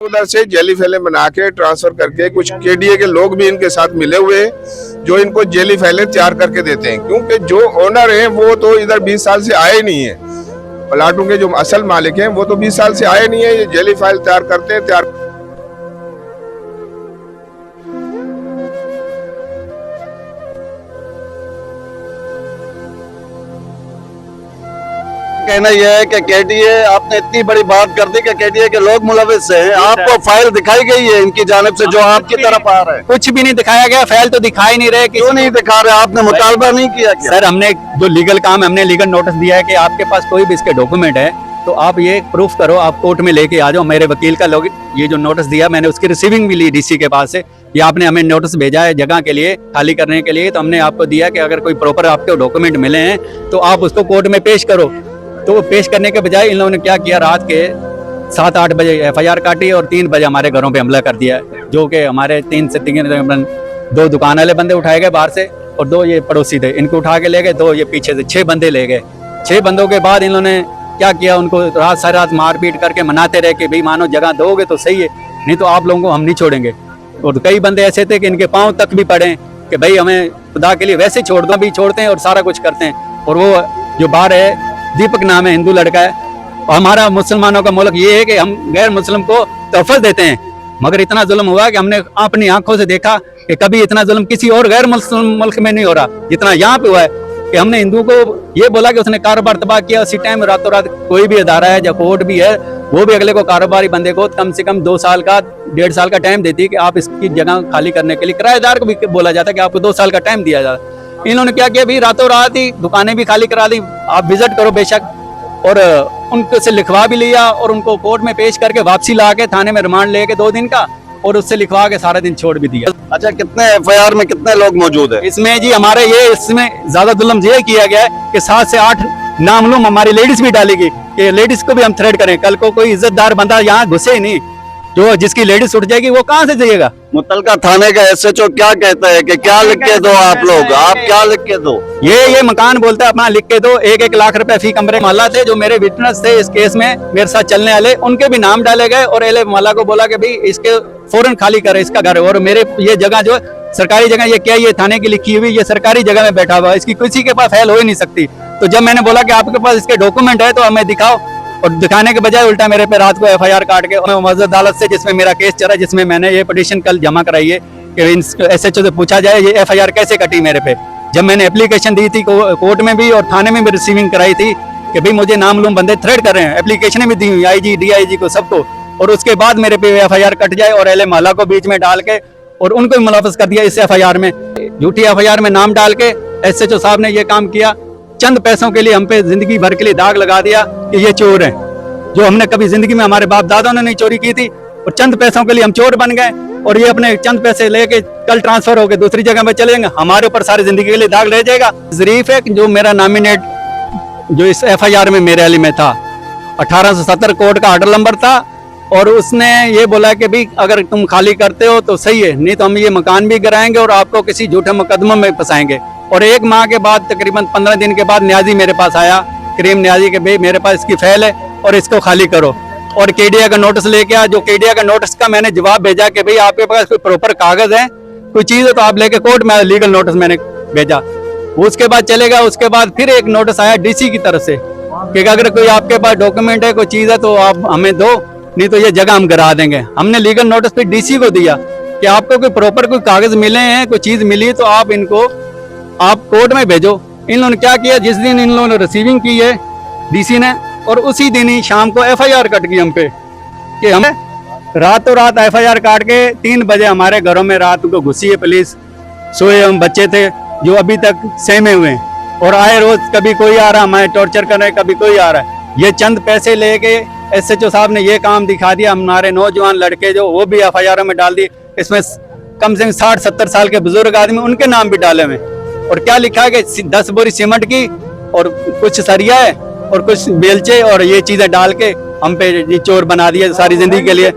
उधर से जेली फैले बना के ट्रांसफर करके कुछ केडीए के लोग भी इनके साथ मिले हुए हैं जो इनको जेली फैले तैयार करके देते हैं, क्योंकि जो ओनर है वो तो इधर 20 साल से आए नहीं है। प्लाटों के जो असल मालिक हैं वो तो 20 साल से आए नहीं है। ये जेली फाइल तैयार करते हैं। कहना यह है कि केडीए आपने इतनी बड़ी बात कर दी कि केडीए के लोग मुलविस हैं। आपको फाइल दिखाई गई है इनकी जानिब से जो आपकी तरफ आ रहा है? कुछ भी नहीं दिखाया गया, फाइल तो दिखाई नहीं रहे। क्यों नहीं दिखा रहे? आपने मुतालबा नहीं किया क्या? सर हमने जो लीगल काम, हमने लीगल नोटिस दिया है कि आपके पास कोई भी इसके डॉक्यूमेंट है तो आप ये प्रूफ करो, आप कोर्ट में लेके आ जाओ। मेरे वकील का लोग ये जो नोटिस दिया, मैंने उसकी रिसीविंग भी ली डीसी के पास से। ये आपने हमें नोटिस भेजा है जगह के लिए, खाली करने के लिए, तो हमने आपको दिया कि अगर कोई प्रॉपर आपके डॉक्यूमेंट मिले हैं तो आप उसको कोर्ट में पेश करो। तो पेश करने के बजाय इन लोगों ने क्या किया, रात के 7-8 बजे एफआईआर काटी और 3 बजे हमारे घरों पे हमला कर दिया, जो कि हमारे 3 से 3 2 दुकान वाले बंदे उठाए गए बाहर से और 2 ये पड़ोसी थे, इनको उठा के ले गए। 2 ये पीछे से 6 बंदे ले गए। 6 बंदों के बाद इन लोगों ने क्या किया, उनको रात सारी रात मारपीट करके मनाते रहे कि भाई मानो जगह दोगे तो सही है, नहीं तो आप लोगों को हम नहीं छोड़ेंगे। और कई बंदे ऐसे थे कि इनके पाँव तक भी पड़े कि भाई हमें खुदा के लिए वैसे छोड़ दो, भी छोड़ते हैं और सारा कुछ करते हैं। और वो जो बाहर है, दीपक नाम है, हिंदू लड़का है। और हमारा मुसलमानों का मुल्क ये है कि हम गैर मुस्लिम को तोहफत देते हैं, मगर इतना जुल्म हुआ कि हमने अपनी आंखों से देखा कि कभी इतना जुल्म किसी और गैर मुस्लिम मुल्क में नहीं हो रहा जितना यहाँ पे हुआ है। कि हमने हिंदू को ये बोला कि उसने कारोबार तबाह किया, उसी टाइम रातों रात कोई भी अदारा है या कोर्ट भी है वो भी अगले को कारोबारी बंदे को कम से कम 2 साल का 1.5 साल का टाइम देती है कि आप इसकी जगह खाली करने के लिए। किराएदार को भी बोला जाता है कि आपको 2 साल का टाइम दिया जाता है। इन्होंने क्या किया, भाई रातों रात ही दुकानें भी खाली करा दी। आप विजिट करो बेशक, और उनको से लिखवा भी लिया और उनको कोर्ट में पेश करके वापसी ला के थाने में रिमांड लेके 2 दिन का, और उससे लिखवा के सारा दिन छोड़ भी दिया। अच्छा, कितने एफआईआर में कितने लोग मौजूद है इसमें? जी हमारे इसमें ज्यादा जुल्म ये किया गया है कि 7 से 8 नामालूम हमारी लेडीज भी डालेगी कि लेडीज को भी हम थ्रेड करें। कल को कोई इज्जतदार बंदा यहाँ घुसे ही नहीं, जो जिसकी लेडीज उठ जाएगी वो कहाँ से जाएगा। मुतलका थाने का एसएचओ क्या कहता है कि क्या लिख के दो आप लोग? आप क्या लिख के दो? ये मकान बोलता है अपना लिख के दो। 1-1 लाख रुपए फी कमरे। मोहल्ला थे जो मेरे विटनेस थे इस केस में, मेरे साथ चलने वाले, उनके भी नाम डाले गए और एले मोहल्ला को बोला कि भाई इसके फौरन खाली करे इसका घर। और मेरे ये जगह जो सरकारी जगह, ये क्या, ये थाने की लिखी हुई, ये सरकारी जगह में बैठा हुआ, इसकी किसी के पास फैल हो ही नहीं सकती। तो जब मैंने बोला कि आपके पास इसके डॉक्यूमेंट है तो हमें दिखाओ, और दिखाने के बजाय उल्टा मेरे पे रात को एफआईआर काट के मौजूद अदालत से, जिसमें मेरा केस चला, जिसमें मैंने ये पिटीशन कल जमा कराई है कि एसएचओ से पूछा जाए ये एफआईआर कैसे कटी मेरे पे। जब मैंने एप्लीकेशन दी थी कोर्ट में भी और थाने में भी रिसीविंग कराई थी कि भाई मुझे नामलूम बंदे थ्रेड कर रहे हैं, एप्लीकेशन भी दी हुई आईजी डीआईजी को सबको, और उसके बाद मेरे पे एफआईआर कट जाए और एले मोहल्ला को बीच में डाल के और उनको भी मुलविस कर दिया इस एफआईआर में। झूठी एफआईआर में नाम डाल के एसएचओ साहब ने ये काम किया। चंद पैसों के लिए हम पे जिंदगी भर के लिए दाग लगा दिया कि ये चोर हैं, जो हमने कभी जिंदगी में, हमारे बाप दादा ने नहीं चोरी की थी, और चंद पैसों के लिए हम चोर बन गए। और ये अपने चंद पैसे लेके कल ट्रांसफर होके दूसरी जगह में चले जाएंगे, हमारे ऊपर सारी जिंदगी के लिए दाग रह जाएगा। जरीफ है जो मेरा नॉमिनेट जो इस एफआईआर में मेरे वाली में था, 1870 कोर्ट का ऑर्डर नंबर था, और उसने ये बोला कि भाई अगर तुम खाली करते हो तो सही है, नहीं तो हम ये मकान भी गिराएंगे और आपको किसी झूठे मुकदमे में फंसाएंगे। और 1 माह के बाद, तकरीबन 15 दिन के बाद, न्याजी मेरे पास आया, करीम न्याजी के भाई मेरे पास इसकी फाइल है और इसको खाली करो, और केडीए का नोटिस लेके आ। जो केडीए का नोटिस का मैंने जवाब भेजा कि भाई आपके पास कोई प्रॉपर कागज है, कोई चीज है तो आप लेके कोर्ट में, लीगल नोटिस मैंने भेजा। उसके बाद चलेगा, उसके बाद फिर एक नोटिस आया डीसी की तरफ से कि अगर कोई आपके पास डॉक्यूमेंट है, कोई चीज है तो आप हमें दो, नहीं तो ये जगह हम गिरा देंगे। हमने लीगल नोटिस फिर डीसी को दिया कि आपको कोई प्रॉपर कोई कागज मिले हैं, कोई चीज मिली तो आप इनको आप कोर्ट में भेजो। इन लोगों ने क्या किया, जिस दिन इन लोगों ने रिसीविंग की है डीसी ने, और उसी दिन ही शाम को एफआईआर कट गई हम पे कि हमें रातों रात एफआईआर काट के 3 बजे हमारे घरों में रात को घुसी है पुलिस। सोए हम बच्चे थे जो अभी तक सहमे हुए हैं, और आए रोज कभी कोई आ रहा हमें टॉर्चर कर रहे हैं, कभी कोई आ रहा है। ये चंद पैसे लेके एसएचओ साहब ने ये काम दिखा दिया। हमारे नौजवान लड़के जो वो भी एफआईआर में डाल दिए, इसमें कम से कम 60-70 साल के बुजुर्ग आदमी, उनके नाम भी डाले हुए। और क्या लिखा है कि 10 बोरी सीमेंट की और कुछ सरिया है और कुछ बेलचे और ये चीजें डाल के हम पे चोर बना दिए सारी जिंदगी के लिए।